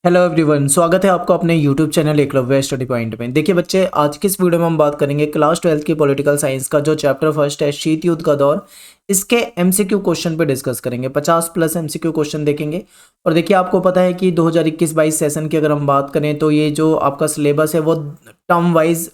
Hello everyone, स्वागत है आपको अपने YouTube channel Eklavya study point में। देखिए बच्चे, आज की इस वीडियो में हम बात करेंगे क्लास 12th की पॉलिटिकल साइंस का जो चैप्टर फर्स्ट है शीत युद्ध का दौर। इसके एमसीक्यू क्वेश्चन पे डिस्कस करेंगे। 50 प्लस एमसीक्यू क्वेश्चन देखेंगे। और देखिए, आपको पता है कि 2021-22 सेशन की अगर हम बात करें तो ये जो आपका सिलेबस है वो टर्म वाइज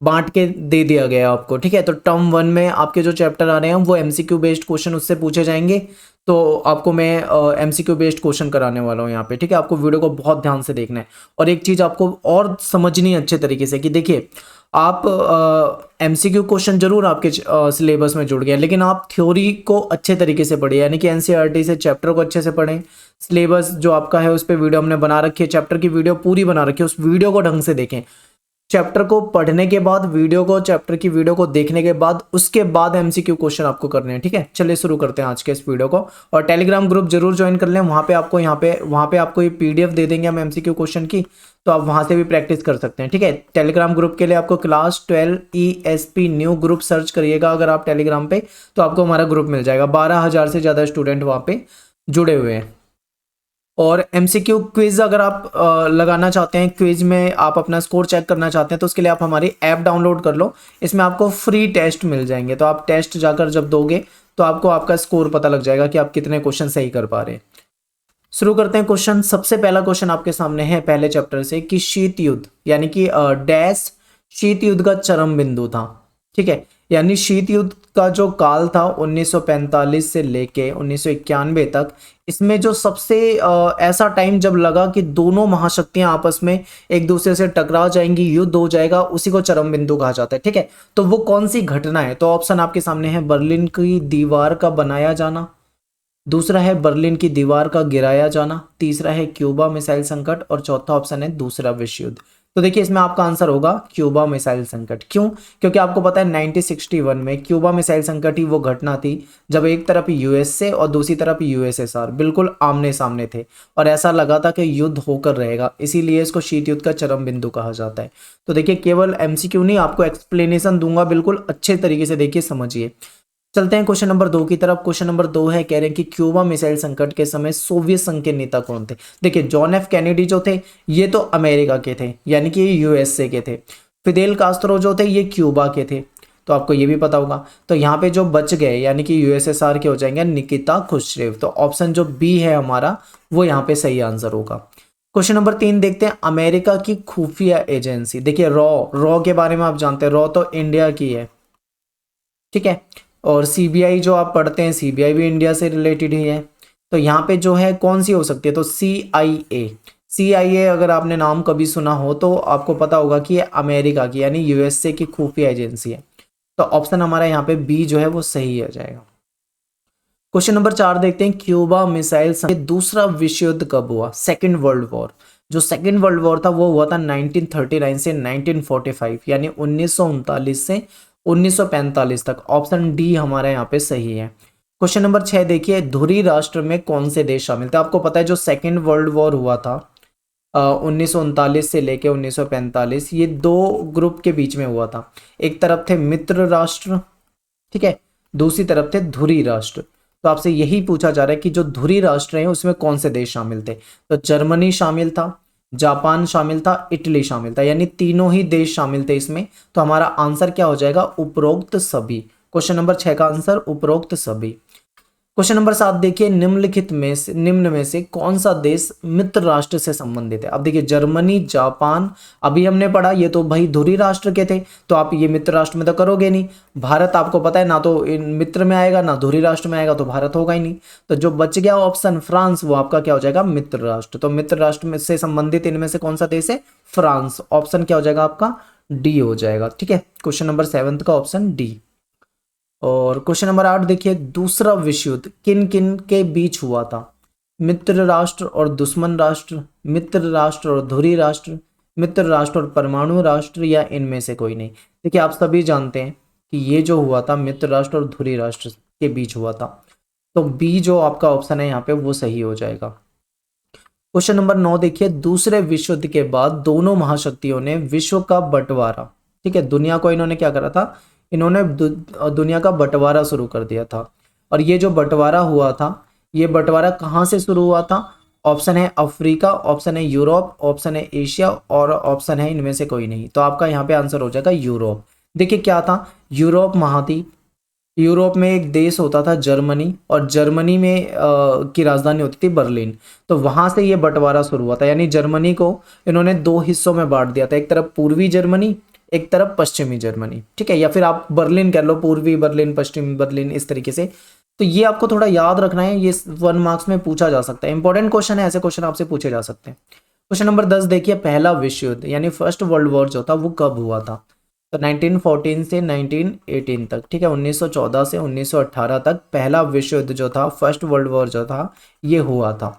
बांट के दे दिया गया है आपको। ठीक है, तो टर्म 1 में आपके जो चैप्टर आ रहे हैं वो एमसीक्यू बेस्ड क्वेश्चन उससे पूछे जाएंगे। तो आपको मैं एमसीक्यू बेस्ड क्वेश्चन कराने वाला हूँ यहाँ पे। ठीक है, आपको वीडियो को बहुत ध्यान से देखना है। और एक चीज़ आपको और समझनी है अच्छे तरीके से कि देखिए, आप एमसीक्यू क्वेश्चन जरूर आपके सिलेबस में जुड़ गए, लेकिन आप थ्योरी को अच्छे तरीके से पढ़िए, यानी कि एनसीईआरटी से चैप्टर को अच्छे से पढ़ें। सिलेबस जो आपका है उस पर वीडियो हमने बना रखी है, चैप्टर की वीडियो पूरी बना रखी है, उस वीडियो को ढंग से देखें। चैप्टर को पढ़ने के बाद वीडियो को, चैप्टर की वीडियो को देखने के बाद उसके बाद एमसीक्यू क्वेश्चन आपको करने हैं। ठीक है, चलिए शुरू करते हैं आज के इस वीडियो को। और टेलीग्राम ग्रुप जरूर ज्वाइन कर लें, वहाँ पे आपको वहाँ पे आपको ये पीडीएफ दे देंगे हम एमसीक्यू क्वेश्चन की, तो आप वहाँ से भी प्रैक्टिस कर सकते हैं। ठीक है, टेलीग्राम ग्रुप के लिए आपको class 12 ESP new group search करिएगा अगर आप टेलीग्राम पे, तो आपको हमारा ग्रुप मिल जाएगा। 12,000 से ज़्यादा स्टूडेंट वहाँ पे जुड़े हुए हैं। और एमसीक्यू क्विज अगर आप लगाना चाहते हैं, क्विज में आप अपना स्कोर चेक करना चाहते हैं, तो उसके लिए आप हमारी ऐप डाउनलोड कर लो। इसमें आपको फ्री टेस्ट मिल जाएंगे, तो आप टेस्ट जाकर जब दोगे तो आपको आपका स्कोर पता लग जाएगा कि आप कितने क्वेश्चन सही कर पा रहे हैं। शुरू करते हैं क्वेश्चन। सबसे पहला क्वेश्चन आपके सामने है पहले चैप्टर से कि शीत युद्ध यानी कि डैश शीत युद्ध का चरम बिंदु था। ठीक है, यानी शीत युद्ध का जो काल था 1945 से लेके 1991 तक, इसमें जो सबसे ऐसा टाइम जब लगा कि दोनों महाशक्तियां आपस में एक दूसरे से टकरा जाएंगी, युद्ध हो जाएगा, उसी को चरम बिंदु कहा जाता है। ठीक है, तो वो कौन सी घटना है? तो ऑप्शन आपके सामने है बर्लिन की दीवार का बनाया जाना, दूसरा है बर्लिन की दीवार का गिराया जाना, तीसरा है क्यूबा मिसाइल संकट, और चौथा ऑप्शन है दूसरा विश्व युद्ध। तो देखिए, इसमें आपका आंसर होगा क्यूबा मिसाइल संकट। क्यों? क्योंकि आपको पता है 1961 में क्यूबा मिसाइल संकट ही वो घटना थी जब एक तरफ यूएसए और दूसरी तरफ यूएसएसआर बिल्कुल आमने सामने थे, और ऐसा लगा था कि युद्ध होकर रहेगा, इसीलिए इसको शीत युद्ध का चरम बिंदु कहा जाता है। तो देखिए, केवल एमसीक्यू नहीं, आपको एक्सप्लेनेशन दूंगा, बिल्कुल अच्छे तरीके से देखिए, समझिए। चलते हैं क्वेश्चन नंबर 2 की तरफ। क्वेश्चन नंबर 2 है, कह रहे हैं कि क्यूबा मिसाइल संकट के समय सोवियत संघ के नेता कौन थे? देखिए, जॉन एफ कैनेडी जो थे ये तो अमेरिका के थे, यानी कि यूएसए के थे। फिदेल कास्त्रो जो थे ये क्यूबा के थे, तो आपको ये भी पता होगा। तो यहाँ पे जो बच गए यानी कि यूएसएसआर के हो जाएंगे निकिता खुश्रेव। तो ऑप्शन जो बी है हमारा वो यहाँ पे सही आंसर होगा। क्वेश्चन नंबर 3 देखते हैं, अमेरिका की खुफिया एजेंसी। देखिए, रॉ के बारे में आप जानते हैं, रॉ तो इंडिया की है। ठीक है, और सीबीआई जो आप पढ़ते हैं, सीबीआई भी इंडिया से रिलेटेड ही है। तो यहाँ पे जो है कौन सी हो सकती है? तो सीआईए अगर आपने नाम कभी सुना हो तो आपको पता होगा कि ये अमेरिका की यानी यूएसए की खुफिया एजेंसी है। तो ऑप्शन हमारा यहाँ पे बी जो है वो सही हो जाएगा। क्वेश्चन नंबर 4 देखते हैं, क्यूबा मिसाइल दूसरा विश्व युद्ध कब हुआ? Second world war. जो सेकेंड वर्ल्ड वॉर था वो हुआ था 1939 से 1945, यानी 1939 से 1945 तक। ऑप्शन डी हमारा यहाँ पे सही है। क्वेश्चन नंबर 6 देखिए, धुरी राष्ट्र में कौन से देश शामिल थे? आपको पता है जो सेकेंड वर्ल्ड वॉर हुआ था 1939 से लेके 1945, ये दो ग्रुप के बीच में हुआ था। एक तरफ थे मित्र राष्ट्र, ठीक है, दूसरी तरफ थे धुरी राष्ट्र। तो आपसे यही पूछा जा रहा है कि जो धुरी राष्ट्र हैं उसमें कौन से देश शामिल थे? तो जर्मनी शामिल था, जापान शामिल था, इटली शामिल था, यानी तीनों ही देश शामिल थे इसमें। तो हमारा आंसर क्या हो जाएगा? उपरोक्त सभी। क्वेश्चन नंबर 6 का आंसर उपरोक्त सभी। क्वेश्चन नंबर 7 देखिए, निम्न में से कौन सा देश मित्र राष्ट्र से संबंधित है? अब देखिए, जर्मनी, जापान अभी हमने पढ़ा, ये तो भाई धुरी राष्ट्र के थे, तो आप ये मित्र राष्ट्र में तो करोगे नहीं। भारत आपको पता है ना, तो इन मित्र में आएगा ना धुरी राष्ट्र में आएगा, तो भारत होगा ही नहीं। तो जो बच गया ऑप्शन फ्रांस, वो आपका क्या हो जाएगा? मित्र राष्ट्र। तो मित्र राष्ट्र में से संबंधित इनमें से कौन सा देश है? फ्रांस। ऑप्शन क्या हो जाएगा आपका? डी हो जाएगा। ठीक है, क्वेश्चन नंबर 7 का ऑप्शन डी। और क्वेश्चन नंबर 8 देखिए, दूसरा विश्व युद्ध किन किन के बीच हुआ था? मित्र राष्ट्र और दुश्मन राष्ट्र, मित्र राष्ट्र और धुरी राष्ट्र, मित्र राष्ट्र और परमाणु राष्ट्र, या इनमें से कोई नहीं? देखिए, आप सभी जानते हैं कि ये जो हुआ था मित्र राष्ट्र और धुरी राष्ट्र के बीच हुआ था। तो बी जो आपका ऑप्शन है यहाँ पे वो सही हो जाएगा। क्वेश्चन नंबर 9 देखिए, दूसरे विश्व युद्ध के बाद दोनों महाशक्तियों ने विश्व का बंटवारा, ठीक है, दुनिया को इन्होंने क्या करा था? इन्होंने दुनिया का बंटवारा शुरू कर दिया था। और ये जो बंटवारा हुआ था, ये बंटवारा कहाँ से शुरू हुआ था? ऑप्शन है अफ्रीका, ऑप्शन है यूरोप, ऑप्शन है एशिया और ऑप्शन है इनमें से कोई नहीं। तो आपका यहाँ पे आंसर हो जाएगा यूरोप। देखिए क्या था, यूरोप महाद्वीप, यूरोप में एक देश होता था जर्मनी, और जर्मनी में की राजधानी होती थी बर्लिन। तो वहां से ये बंटवारा शुरू हुआ था, यानी जर्मनी को इन्होंने दो हिस्सों में बांट दिया था, एक तरफ पूर्वी जर्मनी, एक तरफ पश्चिमी जर्मनी, ठीक है, या फिर आप बर्लिन कह लो, पूर्वी बर्लिन पश्चिमी बर्लिन, इस तरीके से। तो ये आपको थोड़ा याद रखना है, ये 1 मार्क्स में पूछा जा सकता है, इंपॉर्टेंट क्वेश्चन है, ऐसे क्वेश्चन आपसे पूछे जा सकते हैं। क्वेश्चन नंबर 10 देखिए, पहला विश्व युद्ध यानी फर्स्ट वर्ल्ड वॉर जो था वो कब हुआ था? तो 1914 से 1918 तक, ठीक है, 1914 से 1918 तक पहला विश्व युद्ध जो था, फर्स्ट वर्ल्ड वॉर जो था, ये हुआ था।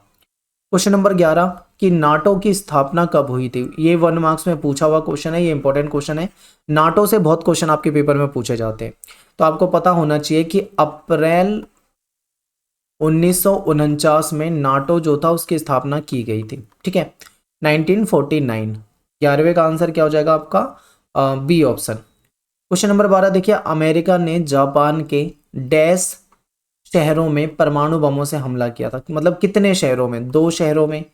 क्वेश्चन नंबर 11 कि नाटो की स्थापना कब हुई थी? ये 1 मार्क्स में पूछा हुआ क्वेश्चन है, ये इंपॉर्टेंट क्वेश्चन है। नाटो से बहुत क्वेश्चन आपके पेपर में पूछे जाते हैं, तो आपको पता होना चाहिए कि अप्रैल 1949 में नाटो जो था उसकी स्थापना की गई थी, ठीक है, 1949। 11वें का आंसर क्या हो जाएगा आपका? B option. क्वेश्चन नंबर 12 देखिए, अमेरिका ने जापान के डैश शहरों में परमाणु बमों से हमला किया था? मतलब कितने शहरों में? 2 शहरों में,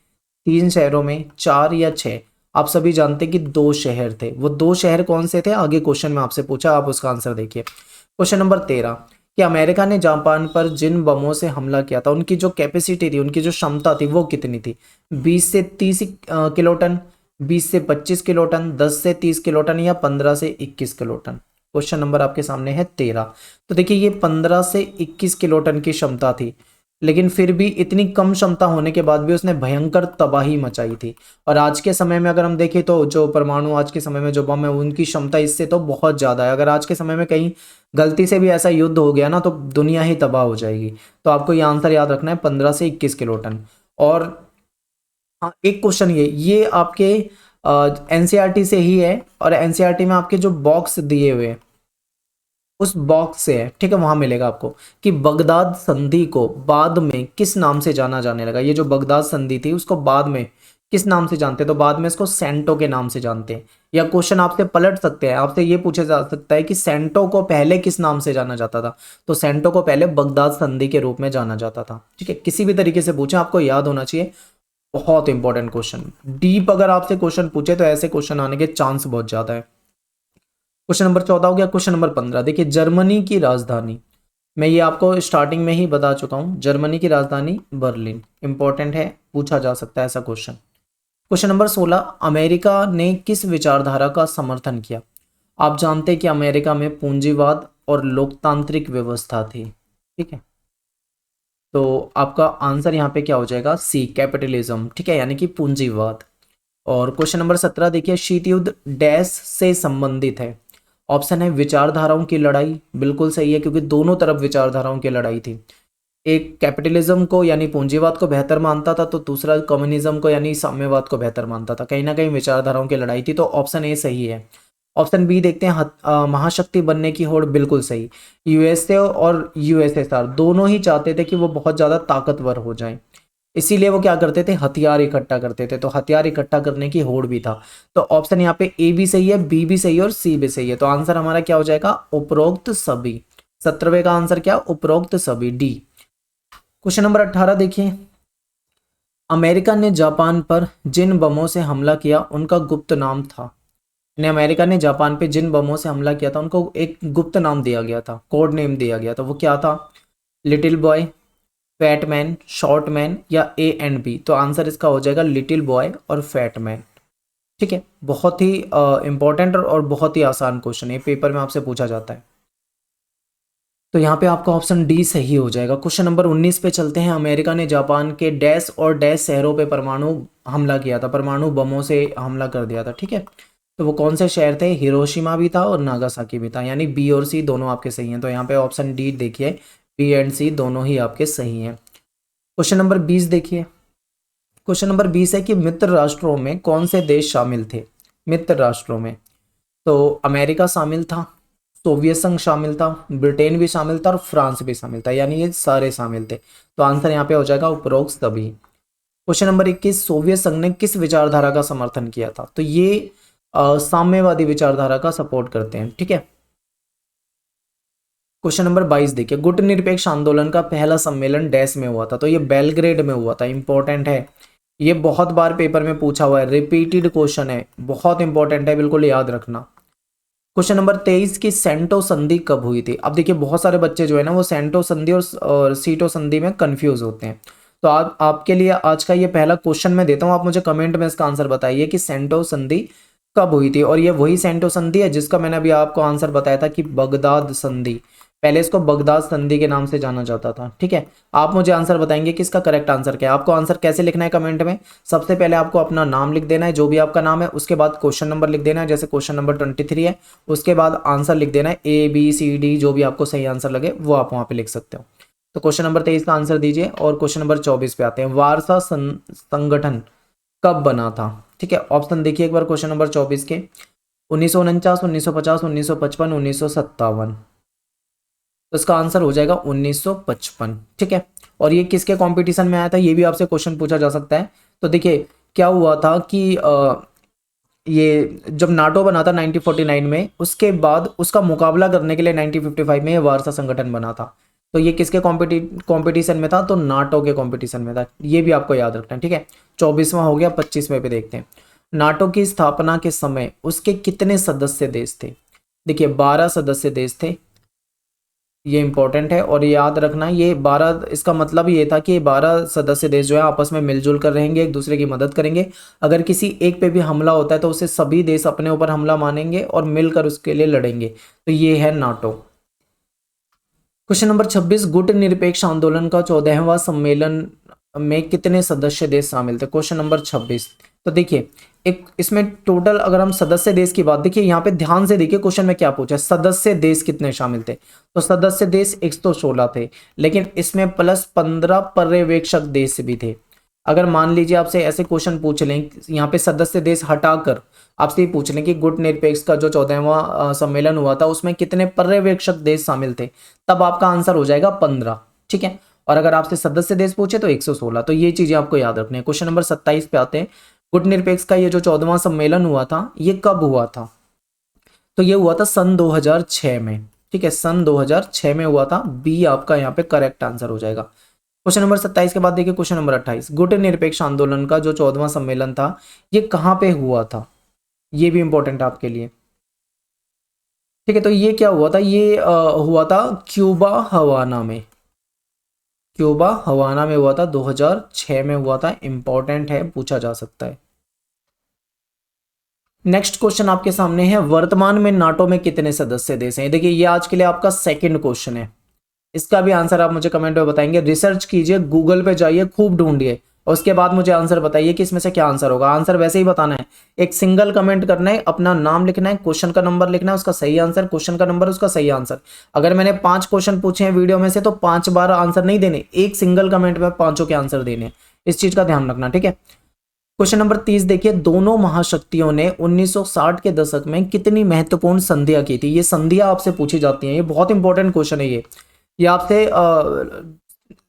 3 शहरों में, 4 या 6? आप सभी जानते हैं कि 2 शहर थे। वो 2 शहर कौन से थे, आगे क्वेश्चन में आपसे पूछा, आप उसका आंसर देखिए। क्वेश्चन नंबर 13 कि अमेरिका ने जापान पर जिन बमों से हमला किया था उनकी जो कैपेसिटी थी, उनकी जो क्षमता थी, वो कितनी थी? 20 से 30 किलोटन, 20 से 25 किलोटन, 10 से 30 किलोटन या 15 से 21 किलोटन? क्वेश्चन नंबर आपके सामने है 13। तो देखिए ये 15 से 21 किलोटन की क्षमता थी, लेकिन फिर भी इतनी कम क्षमता होने के बाद भी उसने भयंकर तबाही मचाई थी। और आज के समय में अगर हम देखें तो जो परमाणु आज के समय में जो बम है उनकी क्षमता इससे तो बहुत ज़्यादा है। अगर आज के समय में कहीं गलती से भी ऐसा युद्ध हो गया ना तो दुनिया ही तबाह हो जाएगी। तो आपको ये आंसर याद रखना है, 15 से 21 किलोटन। और हाँ, एक क्वेश्चन ये आपके एनसीईआरटी से ही है, और एनसीईआरटी में आपके जो बॉक्स दिए हुए हैं उस बॉक्स से है, ठीक है, वहां मिलेगा आपको कि बगदाद संधि को बाद में किस नाम से जाना जाने लगा। ये जो बगदाद संधि थी उसको बाद में किस नाम से जानते हैं? तो बाद में इसको सेंटो के नाम से जानते हैं। या क्वेश्चन आपसे पलट सकते हैं, आपसे ये पूछा जा सकता है कि सेंटो को पहले किस नाम से जाना जाता था? तो सेंटो को पहले बगदाद संधि के रूप में जाना जाता था, ठीक है, किसी भी तरीके से पूछे आपको याद होना चाहिए। बहुत इंपॉर्टेंट क्वेश्चन, डीप अगर आपसे क्वेश्चन पूछे तो ऐसे क्वेश्चन आने के चांस बहुत ज्यादा है। क्वेश्चन नंबर 14 हो गया। क्वेश्चन नंबर 15 देखिए, जर्मनी की राजधानी, मैं ये आपको स्टार्टिंग में ही बता चुका हूं, जर्मनी की राजधानी बर्लिन। इंपॉर्टेंट है, पूछा जा सकता है ऐसा क्वेश्चन। क्वेश्चन नंबर 16, अमेरिका ने किस विचारधारा का समर्थन किया? आप जानते हैं कि अमेरिका में पूंजीवाद और लोकतांत्रिक व्यवस्था थी, ठीक है, तो आपका आंसर यहाँ पे क्या हो जाएगा? सी, कैपिटलिज्म, ठीक है, यानी कि पूंजीवाद। और क्वेश्चन नंबर 17 देखिए, शीत युद्ध डैश से संबंधित है? ऑप्शन है विचारधाराओं की लड़ाई, बिल्कुल सही है, क्योंकि दोनों तरफ विचारधाराओं की लड़ाई थी। एक कैपिटलिज्म को यानी पूंजीवाद को बेहतर मानता था, तो दूसरा कम्युनिज्म को यानी साम्यवाद को बेहतर मानता था। कहीं ना कहीं विचारधाराओं की लड़ाई थी, तो ऑप्शन ए सही है। ऑप्शन बी देखते हैं, महाशक्ति बनने की होड़, बिल्कुल सही। यूएसए और यूएसएसआर दोनों ही चाहते थे कि वो बहुत ज्यादा ताकतवर हो जाएं, इसीलिए वो क्या करते थे? हथियार इकट्ठा करते थे, तो हथियार इकट्ठा करने की होड़ भी था। तो ऑप्शन यहाँ पे ए भी सही है, बी भी सही है और सी भी सही है। तो आंसर हमारा क्या हो जाएगा? उपरोक्त सभी। 17वें का आंसर क्या? उपरोक्त सभी, डी। क्वेश्चन नंबर 18 देखिए, अमेरिका ने जापान पर जिन बमों से हमला किया उनका गुप्त नाम था। ने अमेरिका ने जापान पे जिन बमों से हमला किया था उनको एक गुप्त नाम दिया गया था, कोड नेम दिया गया था, वो क्या था? Little boy, fat man, short man या ए एंड बी? तो आंसर इसका हो जाएगा लिटिल बॉय और फैट मैन, ठीक है। बहुत ही इंपॉर्टेंट और बहुत ही आसान क्वेश्चन है, पेपर में आपसे पूछा जाता है। तो यहाँ पे आपका ऑप्शन डी सही हो जाएगा। क्वेश्चन नंबर 19 पे चलते हैं। अमेरिका ने जापान के डैश और डैश शहरों पे परमाणु हमला किया था, परमाणु बमों से हमला कर दिया था, ठीक है। तो वो कौन से शहर थे? हिरोशिमा भी था और नागासाकी भी था, यानी बी और सी दोनों आपके सही हैं। तो यहाँ पे ऑप्शन डी देखिए, बी एंड सी दोनों ही आपके सही हैं। क्वेश्चन नंबर 20 देखिए। क्वेश्चन नंबर 20 है कि मित्र राष्ट्रों में कौन से देश शामिल थे? मित्र राष्ट्रों में तो अमेरिका शामिल था, सोवियत संघ शामिल था, ब्रिटेन भी शामिल था और फ्रांस भी शामिल था, यानी ये सारे शामिल थे। तो आंसर यहाँ पे हो जाएगा उपरोक्त सभी। क्वेश्चन नंबर 21, सोवियत संघ ने किस विचारधारा का समर्थन किया था? तो ये साम्यवादी विचारधारा का सपोर्ट करते हैं, ठीक है। क्वेश्चन नंबर 22 देखिए, गुट निरपेक्ष आंदोलन का पहला सम्मेलन डैश में हुआ था, तो ये बेलग्रेड में हुआ था, इंपॉर्टेंट है, ये बहुत बार पेपर में पूछा हुआ है, रिपीटेड क्वेश्चन है, बहुत इंपॉर्टेंट है, बिल्कुल याद रखना। क्वेश्चन नंबर 23 की सेंटो संधि कब हुई थी? अब देखिए बहुत सारे बच्चे जो है ना वो सेंटो संधि और सीटो संधि में कंफ्यूज होते हैं, तो आपके लिए आज का ये पहला क्वेश्चन मैं देता हूँ, आप मुझे कमेंट में इसका आंसर बताइए कि सेंटो संधि कब हुई थी। और ये वही सेंटो संधि है जिसका मैंने अभी आपको आंसर बताया था कि बगदाद संधि, पहले इसको बगदाद संधि के नाम से जाना जाता था। ठीक है, आप मुझे आंसर बताएंगे कि इसका करेक्ट आंसर क्या है। आपको आंसर कैसे लिखना है कमेंट में, सबसे पहले आपको अपना नाम लिख देना है जो भी आपका नाम है, उसके बाद क्वेश्चन नंबर लिख देना है, जैसे क्वेश्चन नंबर 23 है, उसके बाद आंसर लिख देना है ABCD, जो भी आपको सही आंसर लगे वो आप वहाँ पे लिख सकते हो। तो क्वेश्चन नंबर 23 का आंसर दीजिए और क्वेश्चन नंबर 24 पे आते हैं, वारसा संगठन कब बना था? ठीक है, ऑप्शन देखिए एक बार क्वेश्चन नंबर 24 के, 1949, 1950, 1955, 1957, तो इसका आंसर हो जाएगा 1955। ठीक है, और ये किसके कंपटीशन में आया था, ये भी आपसे क्वेश्चन पूछा जा सकता है। तो देखिए क्या हुआ था कि ये जब नाटो बना था 1949 में, उसके बाद उसका मुकाबला करने के लिए 1955 में ये वारसा संगठन बना था। तो ये किसके कंपटीशन में था? तो नाटो के कंपटीशन में था, ये भी आपको याद रखना है। ठीक है, 24वां हो गया, 25वें पे देखते हैं, नाटो की स्थापना के समय उसके कितने सदस्य देश थे? देखिए 12 सदस्य देश थे, ये इंपॉर्टेंट है और याद रखना, ये 12, इसका मतलब ये था कि 12 सदस्य देश जो है आपस में मिलजुल कर रहेंगे, एक दूसरे की मदद करेंगे, अगर किसी एक पे भी हमला होता है तो उसे सभी देश अपने ऊपर हमला मानेंगे और मिलकर उसके लिए लड़ेंगे, तो ये है नाटो। क्वेश्चन नंबर 26, गुट निरपेक्ष आंदोलन का 14वां सम्मेलन में कितने सदस्य देश शामिल थे? क्वेश्चन नंबर 26, तो देखिए एक इसमें टोटल अगर हम सदस्य देश की बात, देखिए यहाँ पे ध्यान से देखिए क्वेश्चन में क्या पूछा है, सदस्य देश कितने शामिल थे? तो सदस्य देश 116 थे, लेकिन इसमें प्लस 15 पर्यवेक्षक देश भी थे। अगर मान लीजिए आपसे ऐसे क्वेश्चन पूछ लें, यहाँ पे सदस्य देश हटाकर आपसे ये पूछ लें कि गुट निरपेक्ष का जो 14वां सम्मेलन हुआ था उसमें कितने पर्यवेक्षक देश शामिल थे, तब आपका आंसर हो जाएगा 15। ठीक है, और अगर आपसे सदस्य देश पूछे तो 116, तो ये चीजें आपको याद रखनी है। क्वेश्चन नंबर 27 पे आते हैं, गुट निरपेक्ष का ये जो 14वां सम्मेलन हुआ था ये कब हुआ था? तो ये हुआ था सन 2006 में। ठीक है, सन 2006 में हुआ था, बी आपका यहाँ पे करेक्ट आंसर हो जाएगा। क्वेश्चन नंबर 27 के बाद देखिए क्वेश्चन नंबर 28, गुट निरपेक्ष आंदोलन का जो 14वां सम्मेलन था ये कहाँ पे हुआ था? ये भी इंपॉर्टेंट है आपके लिए। ठीक है, तो ये क्या हुआ था, ये हुआ था क्यूबा हवाना में, क्यूबा हवाना में हुआ था, 2006 में हुआ था, इंपॉर्टेंट है, पूछा जा सकता है। नेक्स्ट क्वेश्चन आपके सामने है, वर्तमान में नाटो में कितने सदस्य देश हैं? देखिए ये आज के लिए आपका सेकंड क्वेश्चन है, इसका भी आंसर आप मुझे कमेंट में बताएंगे, रिसर्च कीजिए, गूगल पे जाइए, खूब ढूंढिए और उसके बाद मुझे आंसर बताइए कि इसमें से क्या आंसर होगा। आंसर वैसे ही बताना है, एक सिंगल कमेंट करना है, अपना नाम लिखना है, क्वेश्चन का नंबर लिखना है, उसका सही आंसर, क्वेश्चन का नंबर, उसका सही आंसर। अगर मैंने 5 क्वेश्चन पूछे हैं वीडियो में से तो 5 बार आंसर नहीं देने, एक सिंगल कमेंट में 5 के आंसर देने, इस चीज का ध्यान रखना। ठीक है, क्वेश्चन नंबर 30 देखिए, दोनों महाशक्तियों ने 1960 के दशक में कितनी महत्वपूर्ण संधियां की थी? ये संधियां आपसे पूछी जाती हैं, ये बहुत इंपॉर्टेंट क्वेश्चन है, ये आपसे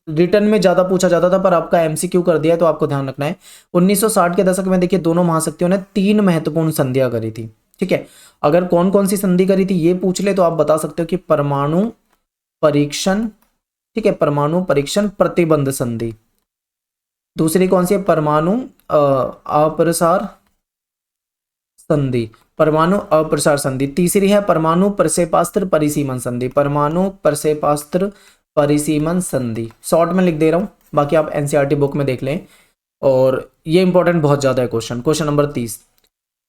रिटर्न में ज्यादा पूछा जाता था पर आपका MCQ कर दिया है, तो आपको ध्यान रखना है। 1960 के दशक में देखिए दोनों महाशक्तियों ने 3 महत्वपूर्ण संधियां करी थी। ठीक है, अगर कौन कौन सी संधि करी थी ये पूछ ले तो आप बता सकते हो कि परमाणु परीक्षण, ठीक है, परमाणु परीक्षण प्रतिबंध संधि, दूसरी कौन सी है, परमाणु अप्रसार संधि, परमाणु अप्रसार संधि, तीसरी है परमाणु प्रक्षेपास्त्र परिसीमन संधि, परमाणु प्रक्षेपास्त्र परिसीमन संधि। शॉर्ट में लिख दे रहा हूं, बाकी आप NCERT बुक में देख लें, और ये इंपॉर्टेंट बहुत ज्यादा है question. Question number 30,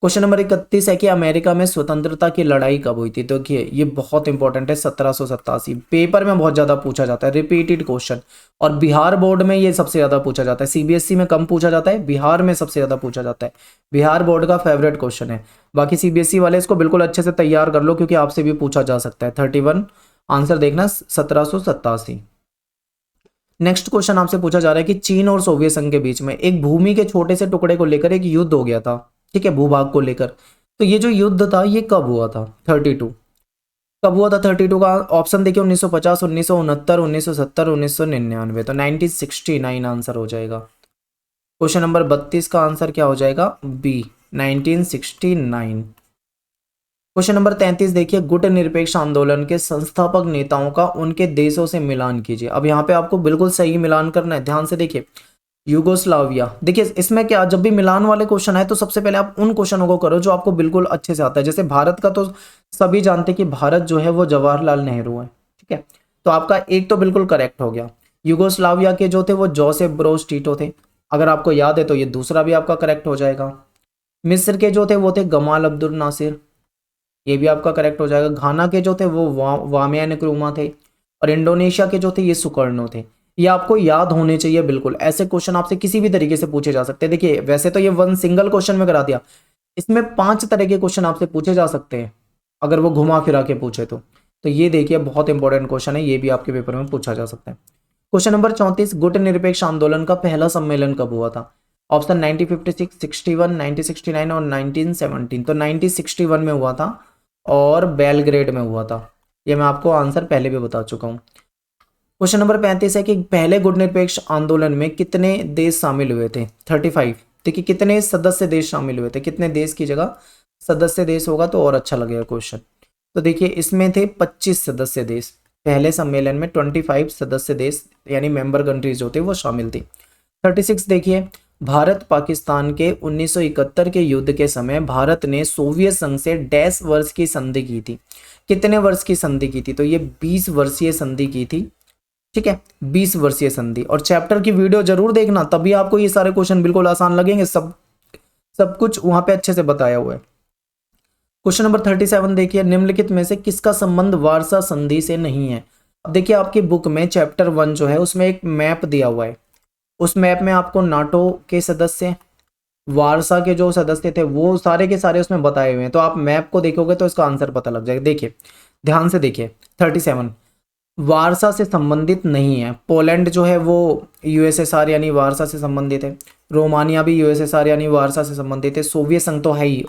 question number 31 है कि अमेरिका में स्वतंत्रता की लड़ाई कब हुई थी? तो देखिए ये बहुत इंपॉर्टेंट है, 1787, पेपर में बहुत ज्यादा पूछा जाता है, रिपीटेड क्वेश्चन, और बिहार बोर्ड में ये सबसे ज्यादा पूछा जाता है, CBSE में कम पूछा जाता है, बिहार में सबसे ज्यादा पूछा जाता है, बिहार बोर्ड का फेवरेट क्वेश्चन है। बाकी CBSE वाले इसको बिल्कुल अच्छे से तैयार कर लो क्योंकि आपसे भी पूछा जा सकता है। 31 आंसर देखना, 1787। नेक्स्ट क्वेश्चन आपसे पूछा जा रहा है कि चीन और सोवियत संघ के बीच में एक भूमि के छोटे से टुकड़े को लेकर एक युद्ध हो गया था, ठीक है, भूभाग को लेकर, तो ये जो युद्ध था ये कब हुआ था? 32 कब हुआ था? 32 का ऑप्शन देखिए, 1950, 1969, 1970, 1999, तो 1969 आंसर हो जाएगा। क्वेश्चन नंबर 32 का आंसर क्या हो जाएगा? बी, 1969। क्वेश्चन नंबर 33 देखिए, गुट निरपेक्ष आंदोलन के संस्थापक नेताओं का उनके देशों से मिलान कीजिए। अब यहाँ पे आपको बिल्कुल सही मिलान करना है, ध्यान से देखिए। यूगोस्लाविया, देखिए इसमें क्या, जब भी मिलान वाले क्वेश्चन आए तो सबसे पहले आप उन क्वेश्चनों को करो जो आपको बिल्कुल अच्छे से आता है। जैसे भारत का तो सभी जानते हैं कि भारत जो है वो जवाहरलाल नेहरू है, ठीक है, तो आपका एक तो बिल्कुल करेक्ट हो गया। यूगोस्लाविया के जो थे वो जोसेफ ब्रोज टीटो थे, अगर आपको याद है तो ये दूसरा भी आपका करेक्ट हो जाएगा। मिस्र के जो थे वो थे गमाल अब्दुल नासिर, ये भी आपका करेक्ट हो जाएगा। घाना के जो थे वो वामिया नक्रुमा थे, और इंडोनेशिया के जो थे ये सुकर्णो थे। ये आपको याद होने चाहिए बिल्कुल, ऐसे क्वेश्चन आपसे किसी भी तरीके से पूछे जा सकते हैं। देखिए वैसे तो ये वन सिंगल क्वेश्चन में करा दिया, इसमें 5 तरह के क्वेश्चन आपसे पूछे जा सकते हैं अगर वो घुमा फिरा के पूछे तो ये देखिए बहुत इंपॉर्टेंट क्वेश्चन है, ये भी आपके पेपर में पूछा जा सकता है। क्वेश्चन नंबर 34, गुट निरपेक्ष आंदोलन का पहला सम्मेलन कब हुआ था? ऑप्शन 1956, 61, 1969 और 1917। तो 1961 में हुआ था और बेलग्रेड में हुआ था, ये मैं आपको आंसर पहले भी बता चुका हूँ। क्वेश्चन नंबर 35 है कि पहले गुट निरपेक्ष आंदोलन में कितने देश शामिल हुए थे? 35। देखिए कितने सदस्य देश शामिल हुए थे, कितने देश की जगह सदस्य देश होगा तो और अच्छा लगेगा क्वेश्चन। तो देखिए इसमें थे 25 सदस्य देश, पहले सम्मेलन में 25 सदस्य देश यानी मेंबर कंट्रीज जो थे वो शामिल थी। 36 देखिए, भारत पाकिस्तान के 1971 के युद्ध के समय भारत ने सोवियत संघ से डैश वर्ष की संधि की थी। कितने वर्ष की संधि की थी? तो ये 20 वर्षीय संधि की थी, ठीक है, 20 वर्षीय संधि। और चैप्टर की वीडियो जरूर देखना, तभी आपको ये सारे क्वेश्चन बिल्कुल आसान लगेंगे, सब कुछ वहां पे अच्छे से बताया हुआ है। क्वेश्चन नंबर 37 देखिए, निम्नलिखित में से किसका संबंध वारसा संधि से नहीं है? अब देखिए आपकी बुक में चैप्टर 1 जो है उसमें एक मैप दिया हुआ है, उस मैप में आपको नाटो के सदस्य, वारसा के जो सदस्य थे वो सारे के सारे उसमें बताए हुए हैं, तो आप मैप को देखोगे तो इसका आंसर पता लग जाएगा। देखिए ध्यान से देखिए, 37 वारसा से संबंधित नहीं है। पोलैंड जो है वो यूएसएसआर यानी वारसा से संबंधित है, रोमानिया भी यूएसएसआर यानी वारसा से संबंधित है, सोवियत संघ तो है ही,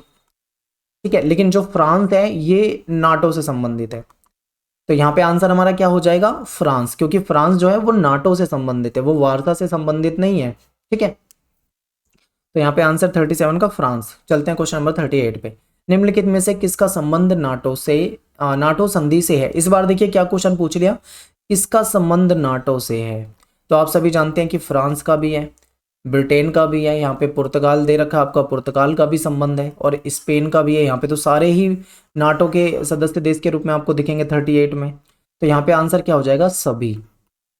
ठीक है, लेकिन जो फ्रांस है ये नाटो से संबंधित है। तो यहाँ पे आंसर हमारा क्या हो जाएगा? फ्रांस, क्योंकि फ्रांस जो है वो नाटो से संबंधित है, वो वारसा से संबंधित नहीं है, ठीक है। तो यहाँ पे आंसर 37 का फ्रांस। चलते हैं क्वेश्चन नंबर 38 पे, निम्नलिखित में से किसका संबंध नाटो से नाटो संधि से है? इस बार देखिए क्या क्वेश्चन पूछ लिया, किसका संबंध नाटो से है? तो आप सभी जानते हैं कि फ्रांस का भी है, ब्रिटेन का भी है, यहाँ पे पुर्तगाल दे रखा है आपका, पुर्तगाल का भी संबंध है, और स्पेन का भी है यहाँ पे। तो सारे ही नाटो के सदस्य देश के रूप में आपको दिखेंगे 38 में। तो यहाँ पे आंसर क्या हो जाएगा? सभी।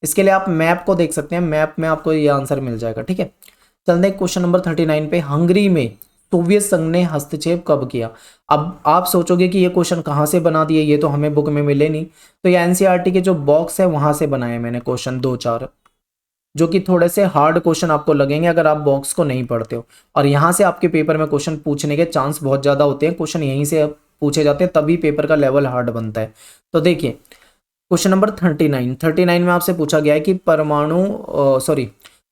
इसके लिए आप मैप को देख सकते हैं, मैप में आपको ये आंसर मिल जाएगा, ठीक है। चलते हैं क्वेश्चन नंबर 39 पे, हंगरी में सोवियत संघ ने हस्तक्षेप कब किया? अब आप सोचोगे कि ये क्वेश्चन कहाँ से बना दिए, ये तो हमें बुक में मिले नहीं, तो ये एनसीईआरटी के जो बॉक्स है वहां से बनाए मैंने क्वेश्चन 2-4, जो कि थोड़े से हार्ड क्वेश्चन आपको लगेंगे अगर आप बॉक्स को नहीं पढ़ते हो, और यहाँ से आपके पेपर में क्वेश्चन पूछने के चांस बहुत ज़्यादा होते हैं, क्वेश्चन यहीं से पूछे जाते हैं, तभी पेपर का लेवल हार्ड बनता है। तो देखिए क्वेश्चन नंबर 39 में आपसे पूछा गया है कि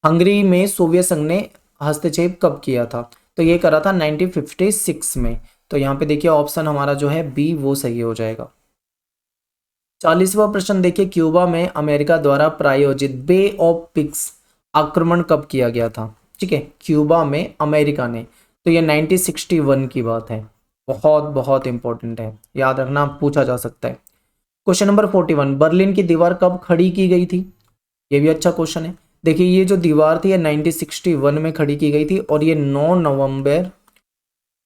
हंगरी में सोवियत संघ ने हस्तक्षेप कब किया था? तो ये करा था 1956 में। तो यहाँ पे देखिए ऑप्शन हमारा जो है बी वो सही हो जाएगा। 40वां प्रश्न देखिए, क्यूबा में अमेरिका द्वारा प्रायोजित बे ऑफ पिग्स आक्रमण कब किया गया था? ठीक है, क्यूबा में अमेरिका ने, तो ये 1961 की बात है, बहुत बहुत इंपॉर्टेंट है, याद रखना, पूछा जा सकता है। क्वेश्चन नंबर 41, बर्लिन की दीवार कब खड़ी की गई थी? ये भी अच्छा क्वेश्चन है। देखिए ये जो दीवार थी ये 1961 में खड़ी की गई थी, और ये 9 नवंबर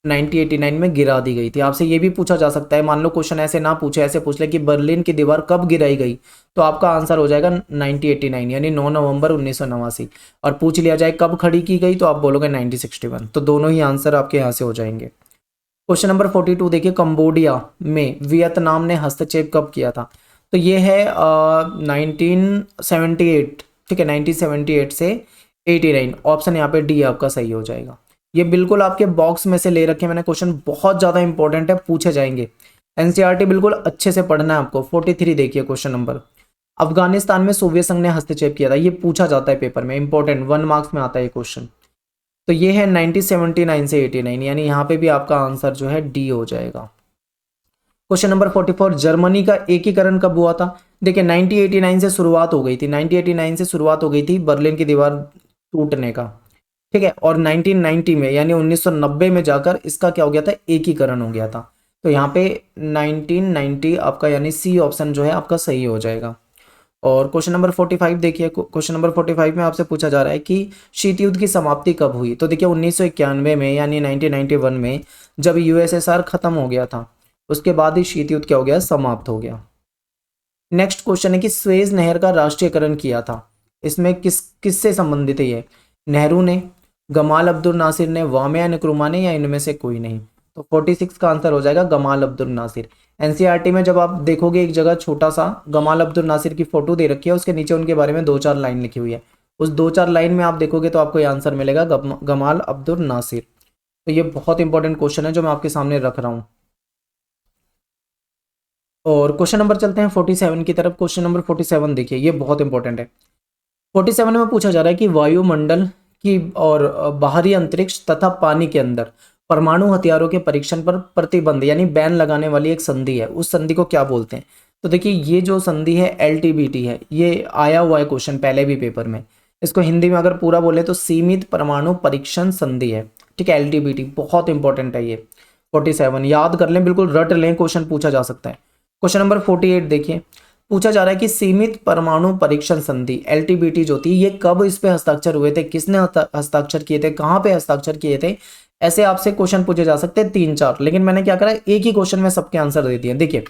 1989 में गिरा दी गई थी। आपसे ये भी पूछा जा सकता है, मान लो क्वेश्चन ऐसे ना पूछे, ऐसे पूछ ले कि बर्लिन की दीवार कब गिराई गई, तो आपका आंसर हो जाएगा 1989 यानी 9 नवंबर 1989। और पूछ लिया जाए कब खड़ी की गई तो आप बोलोगे 1961। तो दोनों ही आंसर आपके यहाँ से हो जाएंगे। क्वेश्चन नंबर 42 देखिए, कंबोडिया में वियतनाम ने हस्तक्षेप कब किया था? तो ये है 1978, ठीक है, 1978 से 89। ऑप्शन यहाँ पे डी आपका सही हो जाएगा। ये बिल्कुल आपके बॉक्स में से ले रखे मैंने क्वेश्चन, बहुत ज़्यादा इंपॉर्टेंट है, पूछे जाएंगे। एनसीईआरटी बिल्कुल अच्छे से पढ़ना है आपको। 43 देखिए क्वेश्चन नंबर, अफगानिस्तान में सोवियत संघ ने हस्तक्षेप किया था, ये पूछा जाता है पेपर में, इंपॉर्टेंट, 1 मार्क्स में आता है ये क्वेश्चन। तो ये है 1979 से 89, यानी यहाँ पे भी आपका आंसर जो है डी हो जाएगा। क्वेश्चन नंबर 44, जर्मनी का एकीकरण कब हुआ था? देखिए 1989 से शुरुआत हो गई थी, 1989 से शुरुआत हो गई थी बर्लिन की दीवार टूटने का, ठीक है, और 1990 में यानी 1990 में जाकर इसका क्या हो गया था? एकीकरण हो गया था। तो यहाँ पे 1990 आपका यानी सी ऑप्शन जो है आपका सही हो जाएगा। और क्वेश्चन नंबर 45 देखिए, क्वेश्चन नंबर 45 में आपसे पूछा जा रहा है कि शीत युद्ध की समाप्ति कब हुई। तो देखिए 1991 में यानी 1991 में जब यूएसएसआर खत्म हो गया था, उसके बाद ही शीत युद्ध क्या हो गया, समाप्त हो गया। नेक्स्ट क्वेश्चन है कि स्वेज नहर का राष्ट्रीयकरण किया था, इसमें किससे संबंधित है ये, नेहरू ने, गमाल अब्दुल नासिर ने, वामिया नक्रुमा ने, या इनमें से कोई नहीं। तो 46 का आंसर हो जाएगा गमाल अब्दुल नासिर। एनसीईआरटी में जब आप देखोगे एक जगह छोटा सा गमाल अब्दुल नासिर की फोटो दे रखी है, उसके नीचे उनके बारे में 2-4 लाइन लिखी हुई है, उस 2-4 लाइन में आप देखोगे तो आपको ये आंसर मिलेगा गमाल अब्दुल नासिर। तो ये बहुत इंपॉर्टेंट क्वेश्चन है जो मैं आपके सामने रख रहा हूँ। और क्वेश्चन नंबर चलते हैं 47 की तरफ। क्वेश्चन नंबर 47 देखिए, ये बहुत इंपॉर्टेंट है। 47 में पूछा जा रहा है कि वायुमंडल की और बाहरी अंतरिक्ष तथा पानी के अंदर परमाणु हथियारों के परीक्षण पर प्रतिबंध यानी बैन लगाने वाली एक संधि है, उस संधि को क्या बोलते हैं। तो देखिए ये जो संधि है एलटीबीटी है, ये आया हुआ है क्वेश्चन पहले भी पेपर में। इसको हिंदी में अगर पूरा बोले तो सीमित परमाणु परीक्षण संधि है, ठीक है, एलटीबीटी बहुत इंपॉर्टेंट है ये। 47 याद कर लें, बिल्कुल रट लें, क्वेश्चन पूछा जा सकता है। क्वेश्चन नंबर 48 देखिए, पूछा जा रहा है कि सीमित परमाणु परीक्षण संधि एलटीबीटी जो थी ये कब इस पे हस्ताक्षर हुए थे, किसने हस्ताक्षर किए थे, कहाँ पे हस्ताक्षर किए थे। ऐसे आपसे क्वेश्चन पूछे जा सकते हैं 3-4, लेकिन मैंने क्या करा, एक ही क्वेश्चन में सबके आंसर दे दिए। देखिए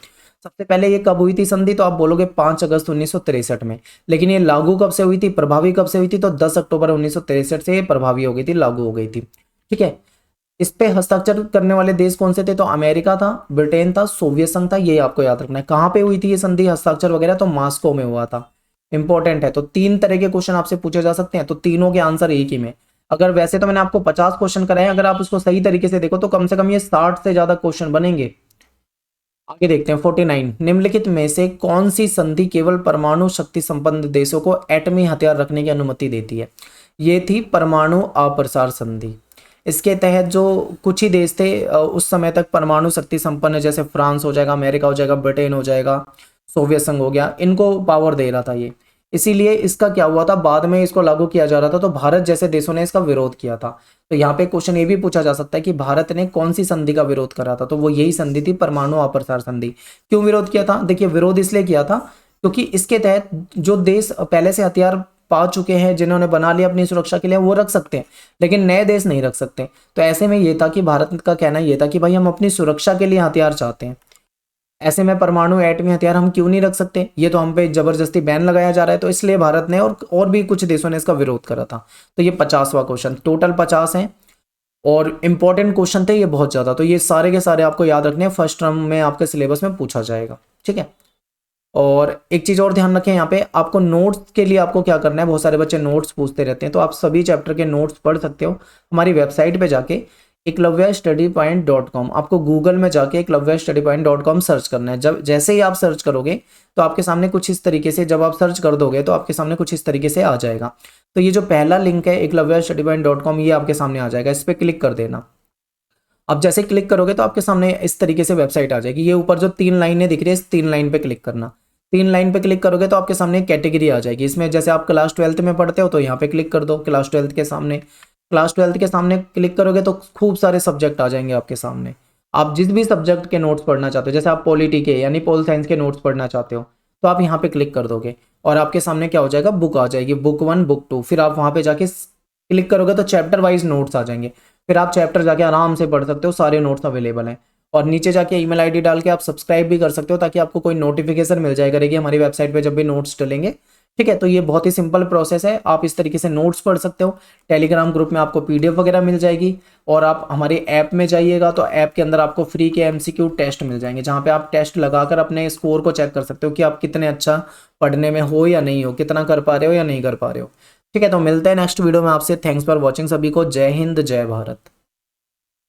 सबसे पहले ये कब हुई थी संधि, तो आप बोलोगे 5 अगस्त 1963 में, लेकिन ये लागू कब से हुई थी, प्रभावी कब से हुई थी, तो 10 अक्टूबर 1963 से ये प्रभावी हो गई थी, लागू हो गई थी, ठीक है। इस पे हस्ताक्षर करने वाले देश कौन से थे, तो अमेरिका था, ब्रिटेन था, सोवियत संघ था, ये आपको याद रखना है। कहाँ पे हुई थी ये संधि हस्ताक्षर वगैरह, तो मॉस्को में हुआ था, इंपॉर्टेंट है। तो 3 तरह के क्वेश्चन आपसे पूछे जा सकते हैं, तो तीनों के आंसर एक ही में। अगर वैसे तो मैंने आपको 50 क्वेश्चन कराए, अगर आप उसको सही तरीके से देखो तो कम से कम ये 60 से ज्यादा क्वेश्चन बनेंगे। आगे देखते हैं 49, निम्नलिखित में से कौन सी संधि केवल परमाणु शक्ति संपन्न देशों को एटमी हथियार रखने की अनुमति देती है। ये थी परमाणु अप्रसार संधि। इसके तहत जो कुछ ही देश थे उस समय तक परमाणु शक्ति संपन्न, जैसे फ्रांस हो जाएगा, अमेरिका हो जाएगा, ब्रिटेन हो जाएगा, सोवियत संघ हो गया, इनको पावर दे रहा था ये। इसीलिए इसका क्या हुआ था, बाद में इसको लागू किया जा रहा था तो भारत जैसे देशों ने इसका विरोध किया था। तो यहाँ पे क्वेश्चन ये भी पूछा जा सकता है कि भारत ने कौन सी संधि का विरोध करा था, तो वो यही संधि थी, परमाणु अप्रसार संधि। क्यों विरोध किया था, देखिए विरोध इसलिए किया था क्योंकि इसके तहत जो देश पहले से हथियार पा चुके हैं, जिन्होंने बना लिया अपनी सुरक्षा के लिए, वो रख सकते हैं, लेकिन नए देश नहीं रख सकते। तो ऐसे में ये था कि भारत का कहना ये था कि भाई हम अपनी सुरक्षा के लिए हथियार चाहते हैं, ऐसे में परमाणु एटमी हथियार हम क्यों नहीं रख सकते, ये तो हम पे जबरदस्ती बैन लगाया जा रहा है। तो इसलिए भारत ने और भी कुछ देशों ने इसका विरोध करा था। तो ये 50वां क्वेश्चन, टोटल 50 हैं और इंपॉर्टेंट क्वेश्चन थे ये बहुत ज्यादा, तो ये सारे के सारे आपको याद रखने हैं, फर्स्ट टर्म में आपके सिलेबस में पूछा जाएगा, ठीक है। और एक चीज और ध्यान रखें, यहाँ पे आपको नोट्स के लिए आपको क्या करना है, बहुत सारे बच्चे नोट्स पूछते रहते हैं, तो आप सभी चैप्टर के नोट्स पढ़ सकते हो हमारी वेबसाइट पे जाके eklavyastudypoint.com। आपको गूगल में जाके eklavyastudypoint.com सर्च करना है। जब जैसे ही आप सर्च करोगे तो आपके सामने कुछ इस तरीके से, जब आप सर्च कर दोगे तो आपके सामने कुछ इस तरीके से आ जाएगा। तो ये जो पहला लिंक है eklavyastudypoint.com, ये आपके सामने आ जाएगा, इस पर क्लिक कर देना। अब जैसे क्लिक करोगे तो आपके सामने इस तरीके से वेबसाइट आ जाएगी। ये ऊपर जो 3 लाइनें दिख रही है, इस 3 लाइन पे क्लिक करना। 3 लाइन पे क्लिक करोगे तो आपके सामने कैटेगरी आ जाएगी। इसमें जैसे आप क्लास 12th में पढ़ते हो तो यहाँ पे क्लिक कर दो, क्लास 12th के सामने। क्लास 12th के सामने क्लिक करोगे तो खूब सारे सब्जेक्ट आ जाएंगे आपके सामने। आप जिस भी सब्जेक्ट के नोट्स पढ़ना चाहते हो, जैसे आप पॉलिटी के यानी पोल साइंस के नोट्स पढ़ना चाहते हो, तो आप यहाँ पे क्लिक कर दोगे और आपके सामने क्या हो जाएगा, बुक आ जाएगी, बुक 1 बुक 2। फिर आप वहाँ पे जाके क्लिक करोगे तो चैप्टर वाइज नोट्स आ जाएंगे। फिर आप चैप्टर जाके आराम से पढ़ सकते हो, सारे नोट्स अवेलेबल हैं। और नीचे जाके ईमेल आईडी डाल के आप सब्सक्राइब भी कर सकते हो, ताकि आपको कोई नोटिफिकेशन मिल जाए करेगी हमारी वेबसाइट पे जब भी नोट्स डलेंगे, ठीक है। तो ये बहुत ही सिंपल प्रोसेस है, आप इस तरीके से नोट्स पढ़ सकते हो। टेलीग्राम ग्रुप में आपको पीडीएफ वगैरह मिल जाएगी, और आप हमारे ऐप में जाइएगा तो ऐप के अंदर आपको फ्री के एमसीक्यू टेस्ट मिल जाएंगे, जहाँ पे आप टेस्ट लगाकर अपने स्कोर को चेक कर सकते हो कि आप कितने अच्छा पढ़ने में हो या नहीं हो, कितना कर पा रहे हो या नहीं कर पा रहे हो, ठीक है। तो मिलते हैं नेक्स्ट वीडियो में आपसे। थैंक्स फॉर वॉचिंग सभी को। जय हिंद, जय भारत।